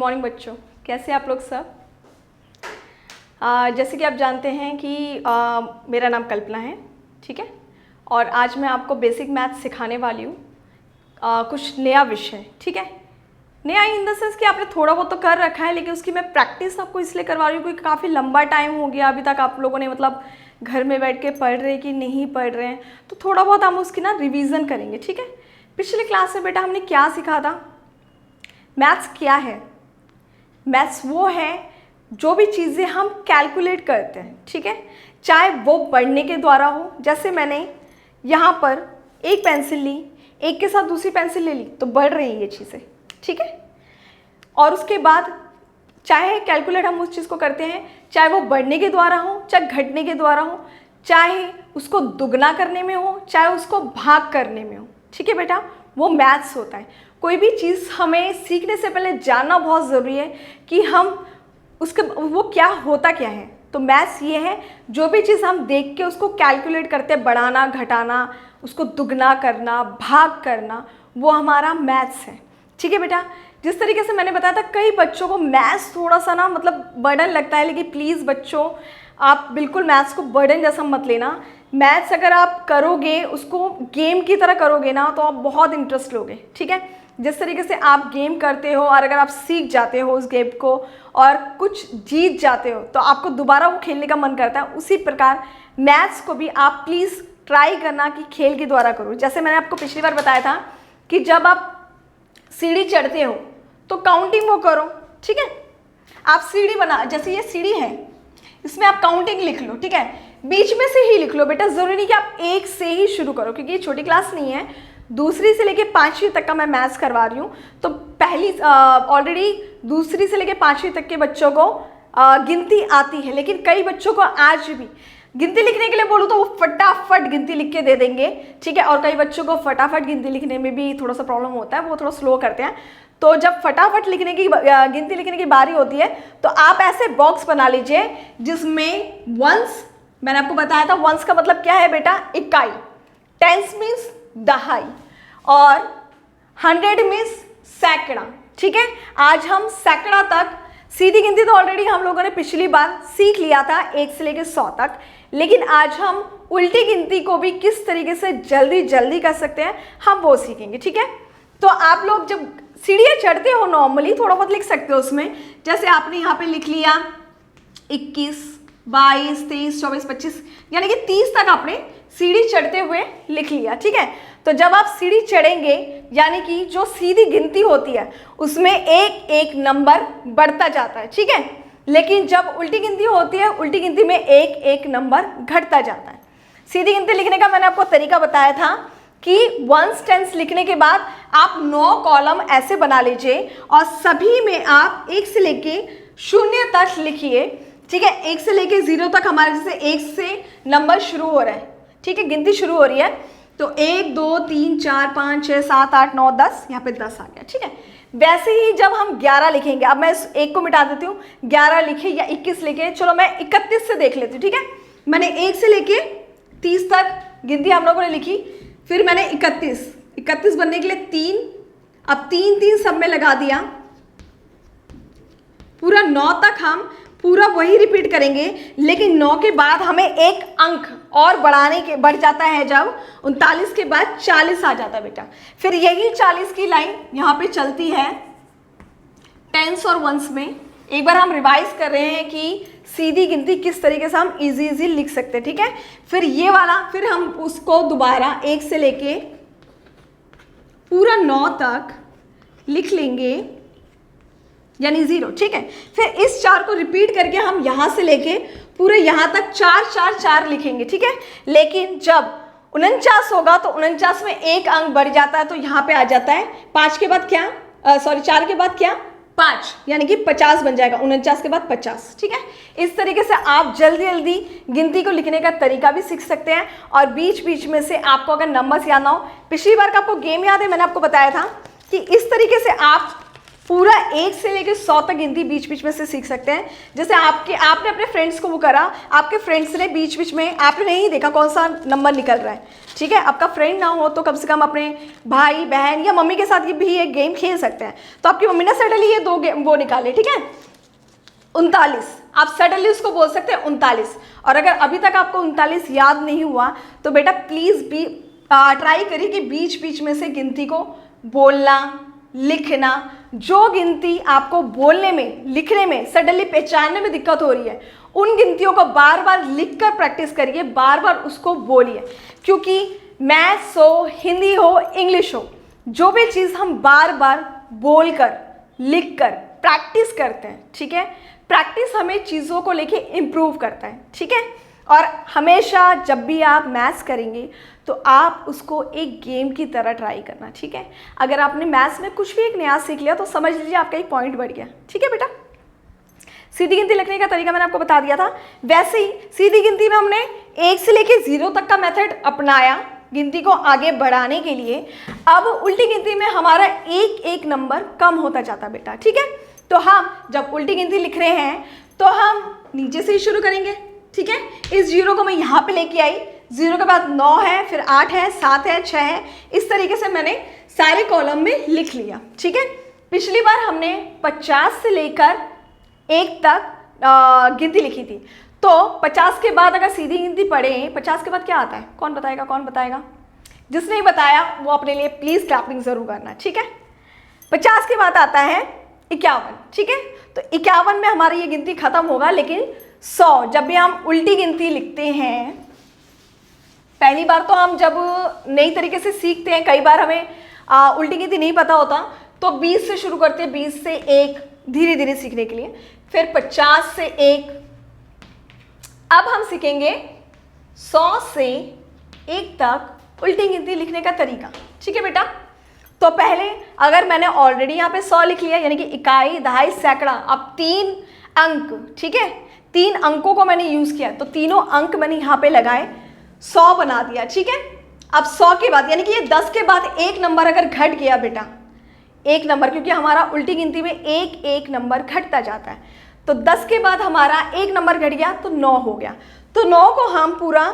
Morning बच्चों, कैसे आप लोग सब। जैसे कि आप जानते हैं कि मेरा नाम कल्पना है, ठीक है। और आज मैं आपको बेसिक मैथ सिखाने वाली हूँ, कुछ नया विषय, ठीक है। नया इन द सेंस कि आपने थोड़ा बहुत तो कर रखा है, लेकिन उसकी मैं प्रैक्टिस आपको इसलिए करवा रही हूँ क्योंकि काफ़ी लंबा टाइम हो गया अभी तक आप लोगों ने मतलब घर में बैठ के पढ़ रहे कि नहीं पढ़ रहे हैं, तो थोड़ा बहुत हम उसकी ना रिवीजन करेंगे, ठीक है। पिछले क्लास में बेटा हमने क्या सीखा था, मैथ्स क्या है। मैथ्स वो है जो भी चीज़ें हम कैलकुलेट करते हैं, ठीक है, चाहे वो बढ़ने के द्वारा हो, जैसे मैंने यहाँ पर एक पेंसिल ली, एक के साथ दूसरी पेंसिल ले ली तो बढ़ रही है ये चीज़ें, ठीक है। और उसके बाद चाहे कैलकुलेट हम उस चीज़ को करते हैं, चाहे वो बढ़ने के द्वारा हो, चाहे घटने के द्वारा हो, चाहे उसको दुगना करने में हो, चाहे उसको भाग करने में हो, ठीक है बेटा, वो मैथ्स होता है। कोई भी चीज़ हमें सीखने से पहले जानना बहुत ज़रूरी है कि हम उसके वो क्या होता क्या है। तो मैथ्स ये है, जो भी चीज़ हम देख के उसको कैलकुलेट करते हैं, बढ़ाना घटाना, उसको दुगना करना, भाग करना, वो हमारा मैथ्स है, ठीक है बेटा। जिस तरीके से मैंने बताया था, कई बच्चों को मैथ्स थोड़ा सा ना मतलब बर्डन लगता है, लेकिन प्लीज़ बच्चों आप बिल्कुल मैथ्स को बर्डन जैसा मत लेना। मैथ्स अगर आप करोगे, उसको गेम की तरह करोगे ना, तो आप बहुत इंटरेस्ट लोगे, ठीक है। जिस तरीके से आप गेम करते हो और अगर आप सीख जाते हो उस गेम को और कुछ जीत जाते हो तो आपको दोबारा वो खेलने का मन करता है, उसी प्रकार मैथ्स को भी आप प्लीज़ ट्राई करना कि खेल के द्वारा करो। जैसे मैंने आपको पिछली बार बताया था कि जब आप सीढ़ी चढ़ते हो तो काउंटिंग वो करो, ठीक है। आप सीढ़ी बना, जैसे ये सीढ़ी है, इसमें आप काउंटिंग लिख लो, ठीक है, बीच में से ही लिख लो बेटा, ज़रूरी नहीं कि आप एक से ही शुरू करो क्योंकि ये छोटी क्लास नहीं है, दूसरी से लेके पाँचवीं तक का मैं मैथ्स करवा रही हूँ। तो पहली ऑलरेडी दूसरी से लेके पाँचवीं तक के बच्चों को गिनती आती है, लेकिन कई बच्चों को आज भी गिनती लिखने के लिए बोलूँ तो वो फटाफट गिनती लिख के दे देंगे, ठीक है। और कई बच्चों को फटाफट गिनती लिखने में भी थोड़ा सा प्रॉब्लम होता है, वो थोड़ा स्लो करते हैं। तो जब फटाफट लिखने की गिनती लिखने की बारी होती है तो आप ऐसे बॉक्स बना लीजिए जिसमें वंस, मैंने आपको बताया था वंस का मतलब क्या है बेटा, इकाई, टेंस मीन्स दहाई, और 100 मीन्स सैकड़ा, ठीक है। आज हम सैकड़ा तक, सीधी गिनती तो ऑलरेडी हम लोगों ने पिछली बार सीख लिया था 1 से लेकर 100 तक, लेकिन आज हम उल्टी गिनती को भी किस तरीके से जल्दी जल्दी कर सकते हैं हम वो सीखेंगे, ठीक है। तो आप लोग जब सीढ़ियाँ चढ़ते हो नॉर्मली थोड़ा बहुत लिख सकते हो उसमें, जैसे आपने यहाँ पे लिख लिया 21, 22, 23, 24, 25, यानी कि 30 तक आपने सीढ़ी चढ़ते हुए लिख लिया, ठीक है। तो जब आप सीढ़ी चढ़ेंगे यानी कि जो सीधी गिनती होती है उसमें एक एक नंबर बढ़ता जाता है, ठीक है। लेकिन जब उल्टी गिनती होती है, उल्टी गिनती में एक एक नंबर घटता जाता है। सीधी गिनती लिखने का मैंने आपको तरीका बताया था कि वंस टेंस लिखने के बाद आप 9 कॉलम ऐसे बना लीजिए और सभी में आप 1 से लेके 0 तक लिखिए, ठीक है। 1 से लेके 0 तक हमारे जैसे 1 से नंबर शुरू हो रहा है, ठीक है, गिनती शुरू हो रही है। तो 1 2 3 4 5 6 7 8 9 10, यहाँ पे 10 आ गया, ठीक है। वैसे ही जब हम 11 लिखेंगे, अब मैं इस 1 को मिटा देती हूँ, 11 लिखे या 21 लिखे, चलो मैं 31 से देख लेती हूँ, ठीक है। मैंने 1 से लेके 30 तक गिनती हम लोगों ने लिखी, फिर मैंने 31 बनने के लिए 3, अब 3 3 सब में लगा दिया, पूरा 9 तक हम पूरा वही रिपीट करेंगे, लेकिन 9 के बाद हमें एक अंक और बढ़ जाता है, जब 39 के बाद 40 आ जाता है बेटा। फिर यही 40 की लाइन यहाँ पे चलती है टेंस और वंस में। एक बार हम रिवाइज कर रहे हैं कि सीधी गिनती किस तरीके से हम इजी लिख सकते हैं, ठीक है। फिर ये वाला, फिर हम उसको दोबारा 1 से लेके पूरा 9 तक लिख लेंगे, यानी 0, ठीक है। फिर इस 4 को रिपीट करके हम यहाँ से लेके पूरे यहाँ तक 4 4 4 लिखेंगे, ठीक है। लेकिन जब 49 होगा तो 49 में एक अंक बढ़ जाता है, तो यहाँ पे आ जाता है 5 के बाद क्या, 4 के बाद क्या, 5, यानी कि 50 बन जाएगा, 49 के बाद 50, ठीक है। इस तरीके से आप जल्दी जल्दी गिनती को लिखने का तरीका भी सीख सकते हैं। और बीच बीच में से आपको अगर नंबर्स याद ना हो, पिछली बार का आपको गेम याद है, मैंने आपको बताया था कि इस तरीके से आप पूरा 1 से लेकर 100 तक गिनती बीच बीच में से सीख सकते हैं। जैसे आपने अपने फ्रेंड्स को वो करा, आपके फ्रेंड्स ने बीच बीच में, आपने नहीं देखा कौन सा नंबर निकल रहा है, ठीक है। आपका फ्रेंड ना हो तो कम से कम अपने भाई बहन या मम्मी के साथ ये भी एक गेम खेल सकते हैं। तो आपकी मम्मी ने सडनली ये 2 गेम वो निकाले, ठीक है, 39, आप सडनली उसको बोल सकते हैं 39। और अगर अभी तक आपको 39 याद नहीं हुआ तो बेटा प्लीज़ भी ट्राई करिए कि बीच बीच में से गिनती को बोलना, लिखना। जो गिनती आपको बोलने में, लिखने में, सडनली पहचानने में दिक्कत हो रही है, उन गिनतियों को बार बार लिख कर प्रैक्टिस करिए, बार बार उसको बोलिए। क्योंकि मैथ्स हो, हिंदी हो, इंग्लिश हो, जो भी चीज़ हम बार बार बोल कर, लिख कर प्रैक्टिस करते हैं, ठीक है, प्रैक्टिस हमें चीज़ों को लेके इम्प्रूव करता है, ठीक है। और हमेशा जब भी आप मैथ्स करेंगे तो आप उसको एक गेम की तरह ट्राई करना, ठीक है। अगर आपने मैथ्स में कुछ भी एक नया सीख लिया तो समझ लीजिए आपका एक पॉइंट बढ़ गया, ठीक है बेटा। सीधी गिनती लिखने का तरीका मैंने आपको बता दिया था। वैसे ही सीधी गिनती में हमने 1 से लेके 0 तक का मेथड अपनाया गिनती को आगे बढ़ाने के लिए। अब उल्टी गिनती में हमारा एक एक नंबर कम होता जाता बेटा, ठीक है। तो हम जब उल्टी गिनती लिख रहे हैं तो हम नीचे से ही शुरू करेंगे, ठीक है। इस 0 को मैं यहाँ पे लेके आई, 0 के बाद 9 है, फिर 8 है, 7 है, 6 है, इस तरीके से मैंने सारे कॉलम में लिख लिया, ठीक है। पिछली बार हमने 50 से लेकर 1 तक गिनती लिखी थी। तो 50 के बाद अगर सीधी गिनती पढ़े, 50 के बाद क्या आता है, कौन बताएगा, कौन बताएगा? जिसने ही बताया वो अपने लिए प्लीज़ क्लैपिंग ज़रूर करना, ठीक है। 50 के बाद आता है 51, ठीक है। तो 51 में हमारी ये गिनती खत्म होगा। लेकिन 100 जब भी हम उल्टी गिनती लिखते हैं, पहली बार तो हम जब नई तरीके से सीखते हैं, कई बार हमें उल्टी गिनती नहीं पता होता, तो 20 से शुरू करते हैं, 20 से 1 धीरे धीरे सीखने के लिए, फिर 50 से 1। अब हम सीखेंगे 100 से 1 तक उल्टी गिनती लिखने का तरीका, ठीक है बेटा। तो पहले अगर मैंने ऑलरेडी यहाँ पे 100 लिख लिया, यानी कि इकाई, दहाई, सैकड़ा, अब 3 अंक, ठीक है, 3 अंकों को मैंने यूज़ किया, तो तीनों अंक मैंने यहाँ पे लगाए, 100 बना दिया, ठीक है। अब 100 के बाद, यानी कि ये 10 के बाद एक नंबर अगर घट गया बेटा, एक नंबर, क्योंकि हमारा उल्टी गिनती में एक एक नंबर घटता जाता है, तो 10 के बाद हमारा एक नंबर घट गया तो 9 हो गया। तो 9 को हम पूरा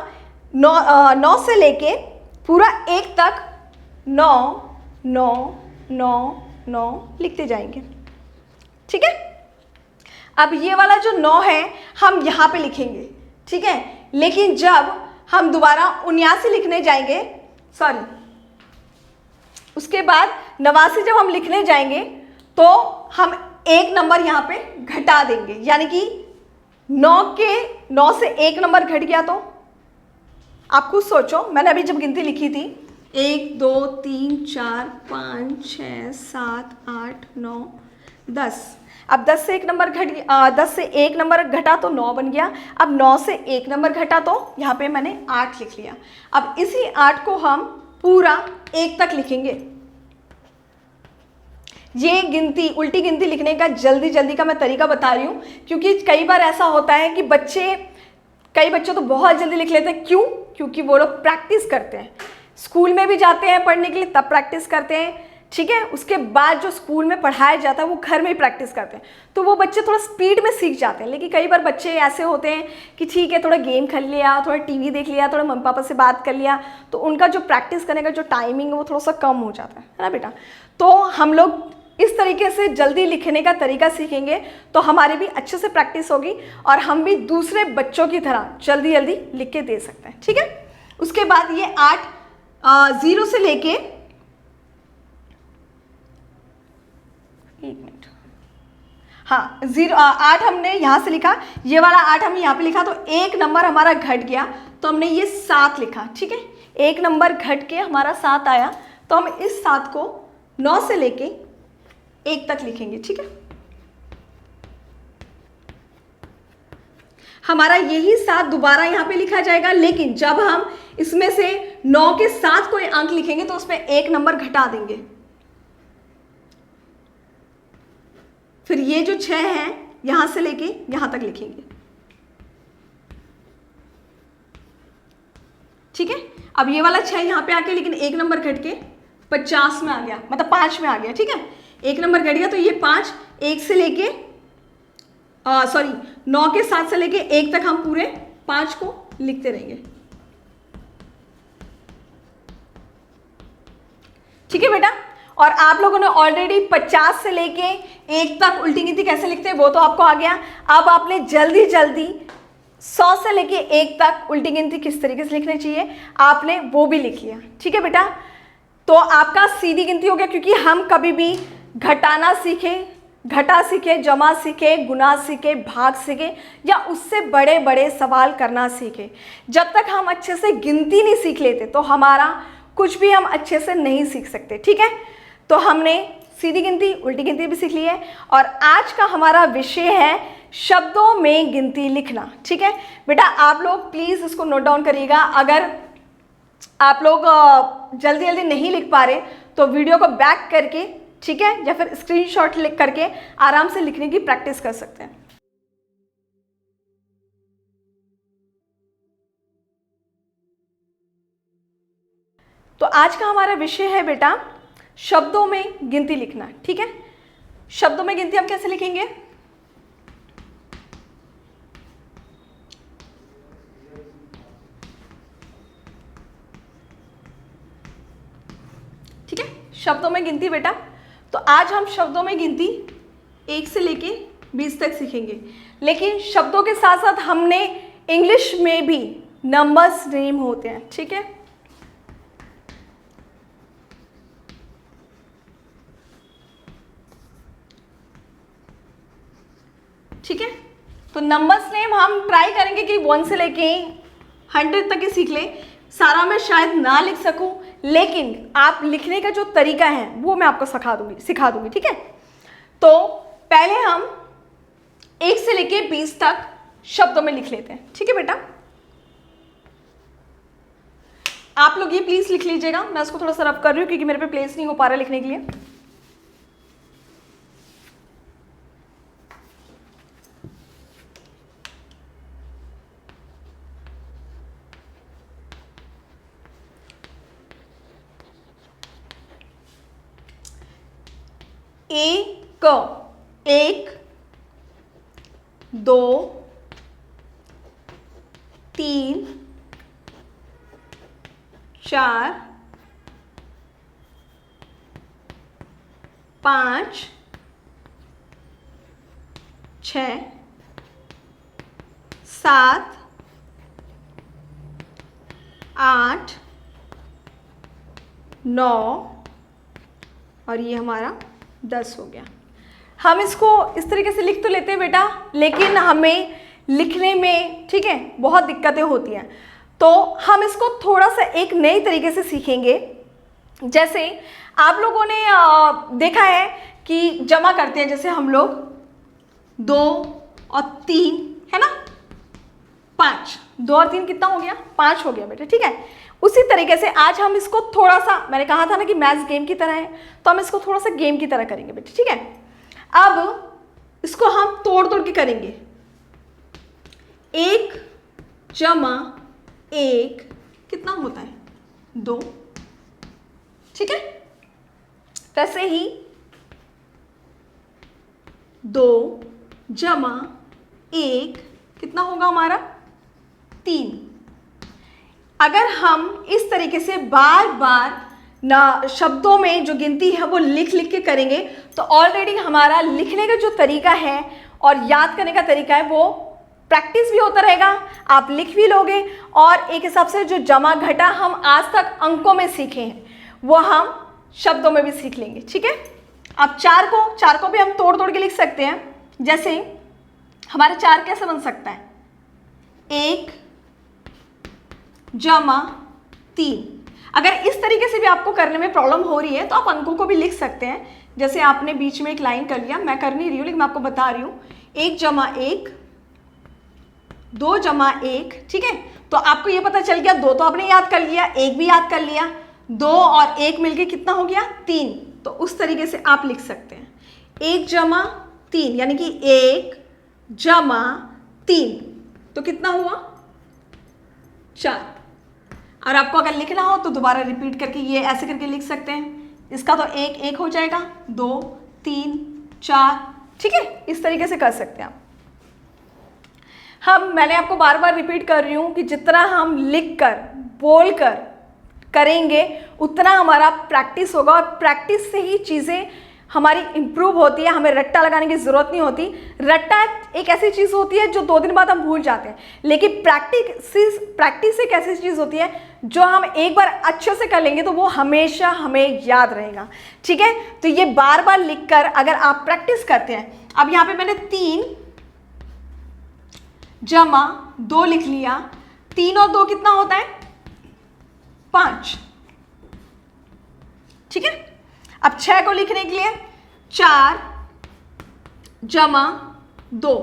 9 से लेके पूरा 1 तक 9 9 9 9 लिखते जाएंगे, ठीक है। अब ये वाला जो 9 है हम यहाँ पे लिखेंगे, ठीक है। लेकिन जब हम दोबारा 79 लिखने जाएंगे, सॉरी, उसके बाद 89 जब हम लिखने जाएंगे तो हम एक नंबर यहाँ पे घटा देंगे, यानी कि 9 से एक नंबर घट गया। तो आप खुद सोचो, मैंने अभी जब गिनती लिखी थी 1 2 3 4 5 6 7 8 9 10, अब 10 से एक नंबर 10 से एक नंबर घटा तो 9 बन गया। अब 9 से एक नंबर घटा तो यहाँ पे मैंने 8 लिख लिया। अब इसी 8 को हम पूरा 1 तक लिखेंगे। ये गिनती, उल्टी गिनती लिखने का जल्दी जल्दी का मैं तरीका बता रही हूँ, क्योंकि कई बार ऐसा होता है कि कई बच्चे तो बहुत जल्दी लिख लेते हैं। क्यों? क्योंकि वो लोग प्रैक्टिस करते हैं, स्कूल में भी जाते हैं पढ़ने के लिए, तब प्रैक्टिस करते हैं, ठीक है। उसके बाद जो स्कूल में पढ़ाया जाता है वो घर में ही प्रैक्टिस करते हैं, तो वो बच्चे थोड़ा स्पीड में सीख जाते हैं। लेकिन कई बार बच्चे ऐसे होते हैं कि ठीक है, थोड़ा गेम खेल लिया, थोड़ा टीवी देख लिया, थोड़ा मम्मी पापा से बात कर लिया, तो उनका जो प्रैक्टिस करने का जो टाइमिंग है वो थोड़ा सा कम हो जाता है ना बेटा। तो हम लोग इस तरीके से जल्दी लिखने का तरीका सीखेंगे तो हमारी भी अच्छे से प्रैक्टिस होगी और हम भी दूसरे बच्चों की तरह जल्दी जल्दी लिख के दे सकते हैं, ठीक है। उसके बाद ये 8 0 से लेके, एक मिनट, हाँ 8 हमने यहाँ से लिखा, ये वाला 8 हमने यहाँ पे लिखा, तो एक नंबर हमारा घट गया तो हमने ये 7 लिखा, ठीक है। एक नंबर घट के हमारा 7 आया, तो हम इस 7 को 9 से लेके 1 तक लिखेंगे, ठीक है। हमारा यही 7 दोबारा यहाँ पे लिखा जाएगा, लेकिन जब हम इसमें से 9 के 7 कोई अंक लिखेंगे तो उसमें एक नंबर घटा देंगे। फिर ये जो 6 है यहां से लेके यहां तक लिखेंगे, ठीक है। अब ये वाला 6 यहां पे आके लेकिन एक नंबर घट के 50 में आ गया, मतलब 5 में आ गया, ठीक है। 1 नंबर घट गया तो ये 5, 1 से लेके 9 के 7 से लेके 1 तक हम पूरे 5 को लिखते रहेंगे। ठीक है बेटा। और आप लोगों ने ऑलरेडी 50 से लेके 1 तक उल्टी गिनती कैसे लिखते हैं वो तो आपको आ गया। अब आपने जल्दी जल्दी 100 से लेके 1 तक उल्टी गिनती किस तरीके से लिखनी चाहिए आपने वो भी लिख लिया। ठीक है बेटा। तो आपका सीधी गिनती हो गया, क्योंकि हम कभी भी घटाना सीखे, घटा सीखे, जमा सीखे, गुना सीखे, भाग सीखे या उससे बड़े बड़े सवाल करना सीखे, जब तक हम अच्छे से गिनती नहीं सीख लेते तो हमारा कुछ भी हम अच्छे से नहीं सीख सकते। ठीक है। तो हमने सीधी गिनती, उल्टी गिनती भी सीख ली है और आज का हमारा विषय है शब्दों में गिनती लिखना। ठीक है बेटा, आप लोग प्लीज़ इसको नोट डाउन करिएगा। अगर आप लोग जल्दी जल्दी नहीं लिख पा रहे तो वीडियो को बैक करके, ठीक है, या फिर स्क्रीनशॉट लिख करके आराम से लिखने की प्रैक्टिस कर सकते हैं। तो आज का हमारा विषय है बेटा शब्दों में गिनती लिखना। ठीक है। शब्दों में गिनती हम कैसे लिखेंगे? ठीक है, शब्दों में गिनती बेटा। तो आज हम शब्दों में गिनती 1 से लेके 20 तक सीखेंगे, लेकिन शब्दों के साथ साथ हमने इंग्लिश में भी नंबर्स नेम होते हैं। ठीक है। ठीक है। तो नंबर्स नेम हम ट्राई करेंगे कि 1 से लेके 100 तक ही सीख ले। सारा मैं शायद ना लिख सकूं, लेकिन आप लिखने का जो तरीका है वो मैं आपको सिखा दूंगी। ठीक है। तो पहले हम 1 से लेके 20 तक शब्दों में लिख लेते हैं। ठीक है बेटा, आप लोग ये प्लीज लिख लीजिएगा। मैं इसको थोड़ा सा रफ कर रही हूँ क्योंकि मेरे पे प्लेस नहीं हो पा रहा लिखने के लिए। एक, 2, 3, 4, 5, 6, 7, 8, 9 और ये हमारा 10 हो गया। हम इसको इस तरीके से लिख तो लेते हैं बेटा, लेकिन हमें लिखने में, ठीक है, बहुत दिक्कतें होती हैं। तो हम इसको थोड़ा सा एक नए तरीके से सीखेंगे। जैसे आप लोगों ने देखा है कि जमा करते हैं, जैसे हम लोग 2 और 3 है ना, 5, 2 और 3 कितना हो गया? 5 हो गया बेटा। ठीक है। उसी तरीके से आज हम इसको थोड़ा सा, मैंने कहा था ना कि मैथ्स गेम की तरह है, तो हम इसको थोड़ा सा गेम की तरह करेंगे बेटा। ठीक है। अब इसको हम तोड़ तोड़ के करेंगे। 1 जमा 1 कितना होता है? 2। ठीक है। वैसे ही 2 जमा 1 कितना होगा हमारा? 3। अगर हम इस तरीके से बार बार ना शब्दों में जो गिनती है वो लिख लिख के करेंगे तो ऑलरेडी हमारा लिखने का जो तरीका है और याद करने का तरीका है वो प्रैक्टिस भी होता रहेगा, आप लिख भी लोगे और एक हिसाब से जो जमा घटा हम आज तक अंकों में सीखे हैं वो हम शब्दों में भी सीख लेंगे। ठीक है। अब 4 को भी हम तोड़ तोड़ के लिख सकते हैं। जैसे हमारा 4 कैसे बन सकता है? 1 जमा 3। अगर इस तरीके से भी आपको करने में प्रॉब्लम हो रही है तो आप अंकों को भी लिख सकते हैं। जैसे आपने बीच में एक लाइन कर लिया, मैं कर नहीं रही हूँ लेकिन मैं आपको बता रही हूँ। 1 जमा 1, 2 जमा 1। ठीक है। तो आपको ये पता चल गया, 2 तो आपने याद कर लिया, 1 भी याद कर लिया, 2 और 1 मिलके कितना हो गया? 3। तो उस तरीके से आप लिख सकते हैं 1 जमा 3, यानी कि 1 जमा 3 तो कितना हुआ? 4। और आपको अगर लिखना हो तो दोबारा रिपीट करके ये ऐसे करके लिख सकते हैं। इसका तो 1 1 हो जाएगा, 2 3 4, ठीक है, इस तरीके से कर सकते हैं आप। मैंने आपको बार बार रिपीट कर रही हूँ कि जितना हम लिख कर बोल कर करेंगे उतना हमारा प्रैक्टिस होगा, और प्रैक्टिस से ही चीज़ें हमारी इम्प्रूव होती है। हमें रट्टा लगाने की ज़रूरत नहीं होती। रट्टा एक ऐसी चीज़ होती है जो 2 दिन बाद हम भूल जाते हैं, लेकिन प्रैक्टिस एक ऐसी चीज़ होती है जो हम एक बार अच्छे से कर लेंगे तो वो हमेशा हमें याद रहेगा, ठीक है। तो ये बार बार लिखकर अगर आप प्रैक्टिस करते हैं, अब यहाँ पे मैंने 3 जमा 2 लिख लिया, 3 और 2 कितना होता है 5, ठीक है। अब 6 को लिखने के लिए 4 जमा 2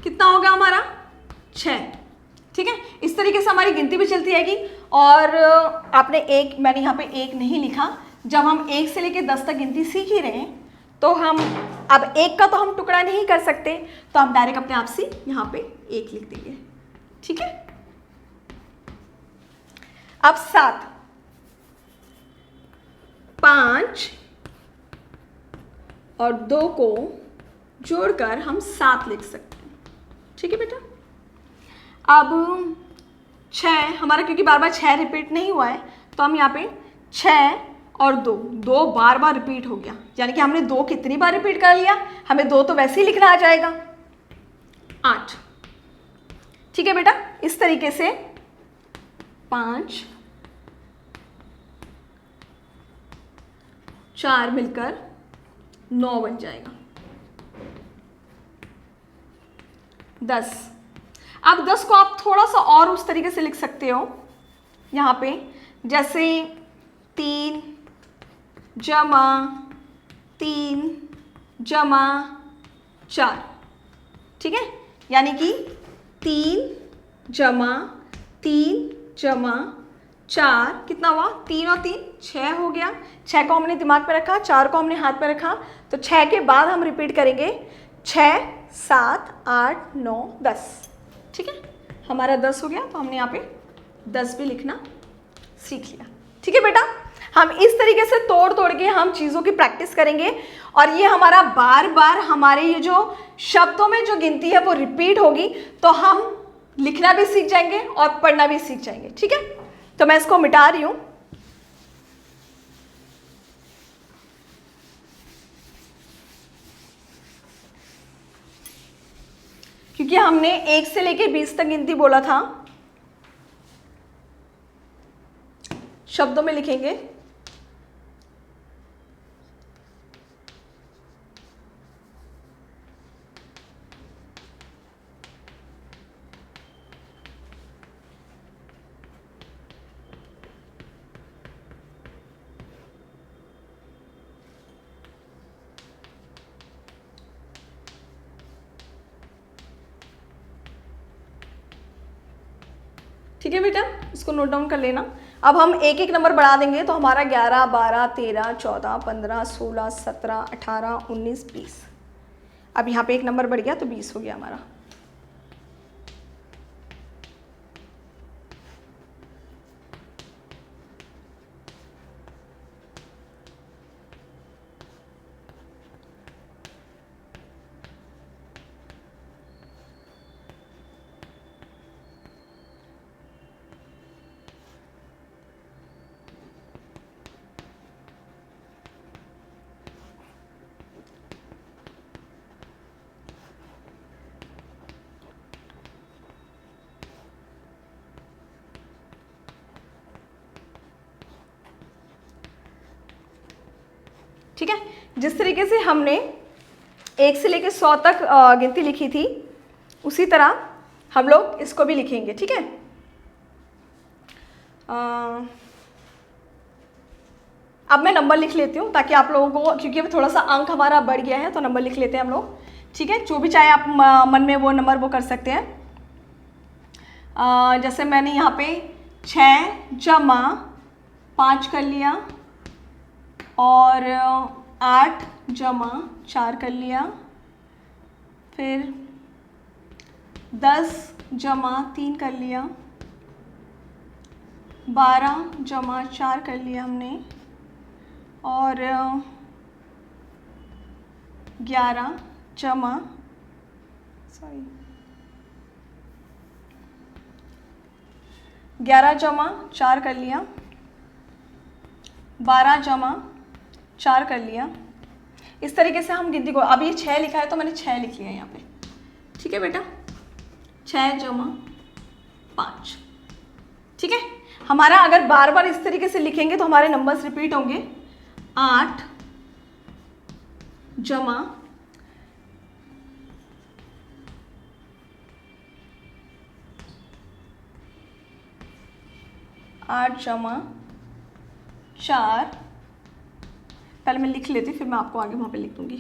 कितना होगा हमारा 6, ठीक है। इस तरीके से हमारी गिनती भी चलती रहेगी। और आपने एक, मैंने यहाँ पे 1 नहीं लिखा, जब हम 1 से लेकर 10 तक गिनती सीख ही रहे हैं तो हम अब 1 का तो हम टुकड़ा नहीं कर सकते, तो हम डायरेक्ट अपने आप से यहाँ पे 1 लिख देंगे, ठीक है। अब 7, 5 और 2 को जोड़कर हम 7 लिख सकते हैं, ठीक है बेटा। अब 6 हमारा, क्योंकि बार बार 6 रिपीट नहीं हुआ है, तो हम यहाँ पे 6 और 2 बार बार रिपीट हो गया, यानी कि हमने 2 कितनी बार रिपीट कर लिया, हमें 2 तो वैसे ही लिखना आ जाएगा 8, ठीक है बेटा। इस तरीके से 5 4 मिलकर 9 बन जाएगा। 10, अब 10 को आप थोड़ा सा और उस तरीके से लिख सकते हो यहाँ पे, जैसे 3 जमा 3 जमा 4, ठीक है, यानी कि 3 जमा 3 जमा 4 कितना हुआ, 3 और 3 6 हो गया। 6 को हमने दिमाग पे रखा, 4 को हमने हाथ पे रखा, तो 6 के बाद हम रिपीट करेंगे 6 7 8 9 10, ठीक है। हमारा 10 हो गया, तो हमने यहाँ पे 10 भी लिखना सीख लिया, ठीक है बेटा। हम इस तरीके से तोड़ तोड़ के हम चीज़ों की प्रैक्टिस करेंगे, और ये हमारा बार बार हमारे ये जो शब्दों में जो गिनती है वो रिपीट होगी, तो हम लिखना भी सीख जाएंगे और पढ़ना भी सीख जाएंगे, ठीक है। तो मैं इसको मिटा रही हूं। क्योंकि हमने 1 से लेके 20 तक गिनती बोला था, शब्दों में लिखेंगे। ठीक है बेटा, इसको नोट डाउन कर लेना। अब हम एक एक नंबर बढ़ा देंगे, तो हमारा 11 12 13 14 15 16 17 18 19 20। अब यहाँ पे एक नंबर बढ़ गया, तो 20 हो गया हमारा। ठीक है, जिस तरीके से हमने 1 से लेकर 100 तक गिनती लिखी थी, उसी तरह हम लोग इसको भी लिखेंगे। ठीक है, अब मैं नंबर लिख लेती हूँ ताकि आप लोगों को, क्योंकि अब थोड़ा सा अंक हमारा बढ़ गया है, तो नंबर लिख लेते हैं हम लोग। ठीक है, जो भी चाहे आप मन में वो नंबर वो कर सकते हैं। जैसे मैंने यहाँ पे 6 जमा 5 कर लिया और 8 जमा 4 कर लिया, फिर 10 जमा 3 कर लिया, 12 जमा 4 कर लिया हमने, और 11 जमा 11 जमा 4 कर लिया, 12 जमा 4 कर लिया। इस तरीके से हम गिनती को, अब ये 6 लिखा है तो मैंने 6 लिख लिया यहाँ पे, ठीक है बेटा। 6 जमा 5, ठीक है। हमारा अगर बार बार इस तरीके से लिखेंगे तो हमारे नंबर्स रिपीट होंगे। 8 जमा 4, पहले मैं लिख लेती फिर मैं आपको आगे वहाँ पे लिख दूंगी।